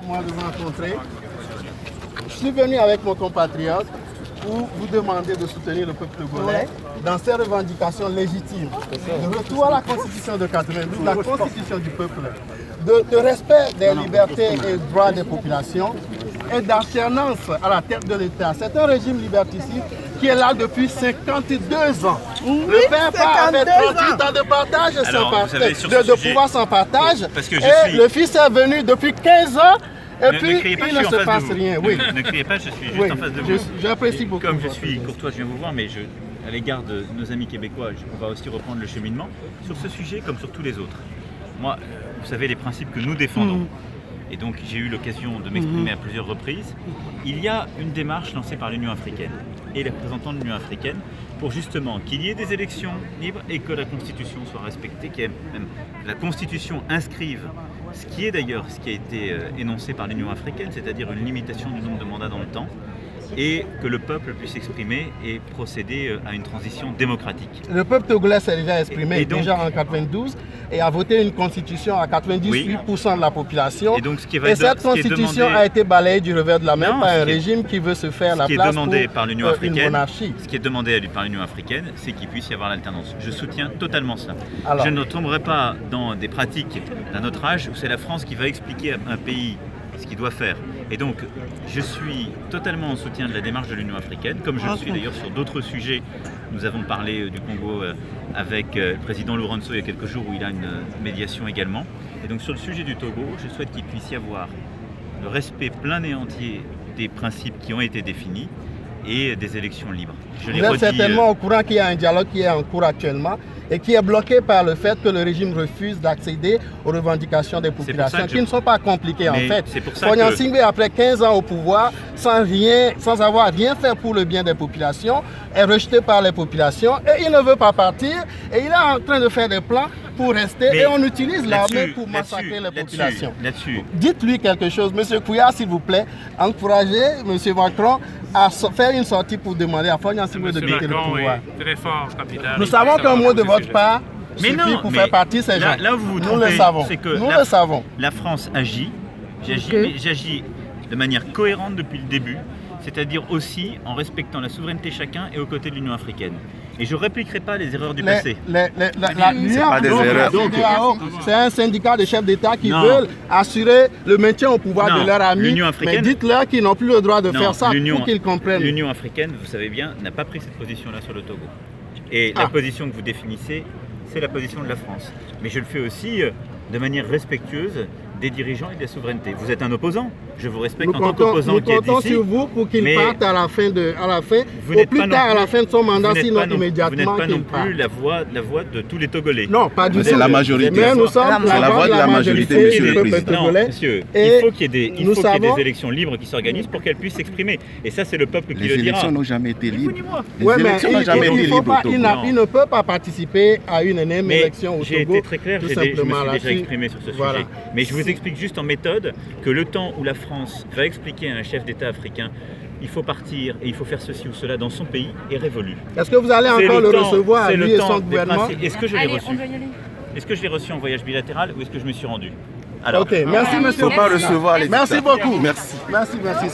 Moi de vous rencontrer. Je suis venu avec mon compatriote pour vous demander de soutenir le peuple togolais dans ses revendications légitimes. De retour à la Constitution de 92, la Constitution du peuple, de respect des libertés et droits des populations et d'alternance à la tête de l'État. C'est un régime liberticide qui est là depuis 52 ans. Le père part avec 38 ans de partage et de pouvoir sans partage. Et le fils est venu depuis 15 ans. Et puis, il ne se passe rien. Oui. Ne criez pas, je suis juste en face de vous. J'apprécie beaucoup. Comme je suis courtois, je viens vous voir, mais à l'égard de nos amis québécois, on va aussi reprendre le cheminement sur ce sujet comme sur tous les autres. Moi, vous savez les principes que nous défendons. Et donc j'ai eu l'occasion de m'exprimer à plusieurs reprises. Il y a une démarche lancée par l'Union africaine et les représentants de l'Union africaine pour justement qu'il y ait des élections libres et que la Constitution soit respectée, que la Constitution inscrive ce qui est d'ailleurs ce qui a été énoncé par l'Union africaine, c'est-à-dire une limitation du nombre de mandats dans le temps, et que le peuple puisse s'exprimer et procéder à une transition démocratique. Le peuple togolais s'est déjà exprimé déjà en 92 et a voté une constitution à 98% de la population. Et cette constitution a été balayée du revers de la main par un régime qui veut se faire la place pour une monarchie. Ce qui est demandé par l'Union africaine, c'est qu'il puisse y avoir l'alternance. Je soutiens totalement cela. Je ne tomberai pas dans des pratiques d'un autre âge où c'est la France qui va expliquer à un pays ce qu'il doit faire. Et donc, je suis totalement en soutien de la démarche de l'Union africaine, comme je le suis d'ailleurs sur d'autres sujets. Nous avons parlé du Congo avec le président Lourenço il y a quelques jours, où il a une médiation également. Et donc, sur le sujet du Togo, je souhaite qu'il puisse y avoir le respect plein et entier des principes qui ont été définis et des élections libres. Vous êtes certainement au courant qu'il y a un dialogue qui est en cours actuellement et qui est bloqué par le fait que le régime refuse d'accéder aux revendications des populations, qui ne sont pas compliquées en fait. Faure Gnassingbé, après 15 ans au pouvoir, sans avoir rien fait pour le bien des populations, est rejeté par les populations et il ne veut pas partir et il est en train de faire des plans pour rester et on utilise l'armée pour massacrer les populations. Dites-lui quelque chose, M. Kouya, s'il vous plaît, encouragez M. Macron à faire une sortie pour demander à Faure Gnassingbé de quitter le pouvoir. Très fort, capitaine. Nous savons qu'un mot de votre part suffit pour faire partie de ces gens. Là où vous vous trompez, nous le savons. Nous le savons. La France agit, j'agis de manière cohérente depuis le début, c'est-à-dire aussi en respectant la souveraineté de chacun et aux côtés de l'Union africaine. Et je ne répliquerai pas les erreurs du passé. C'est un syndicat de chefs d'État qui veulent assurer le maintien au pouvoir de leurs amis. Mais dites-leur qu'ils n'ont plus le droit de faire ça pour qu'ils comprennent. L'Union africaine, vous savez bien, n'a pas pris cette position-là sur le Togo. Et la position que vous définissez, c'est la position de la France. Mais je le fais aussi de manière respectueuse des dirigeants et des souverainetés. Vous êtes un opposant, je vous respecte en tant qu'opposant qui est ici. Nous comptons sur vous pour qu'il parte à la fin, au plus tard à la fin de son mandat, sinon immédiatement. Vous n'êtes pas non plus la voix de tous les Togolais. Non, pas du tout. C'est la majorité. Mais nous sommes la voix de la majorité, monsieur le président. Non, monsieur, il faut qu'il y ait des élections libres qui s'organisent pour qu'elles puissent s'exprimer. Et ça, c'est le peuple qui le dira. Les élections n'ont jamais été libres. Les élections n'ont jamais été libres. Il ne peut pas participer à une énième élection au Togo. J'ai été très clair, je me suis déjà exprimé sur ce sujet. Mais je vous explique juste en méthode que le temps où la France va expliquer à un chef d'État africain il faut partir et il faut faire ceci ou cela dans son pays est révolu. Est-ce que vous allez encore le recevoir, lui et son gouvernement? Est-ce que je l'ai reçu? Est-ce que je l'ai reçu en voyage bilatéral ou est-ce que je me suis rendu? Alors, ok, merci monsieur. Il ne faut pas recevoir les Merci beaucoup. Merci. Merci.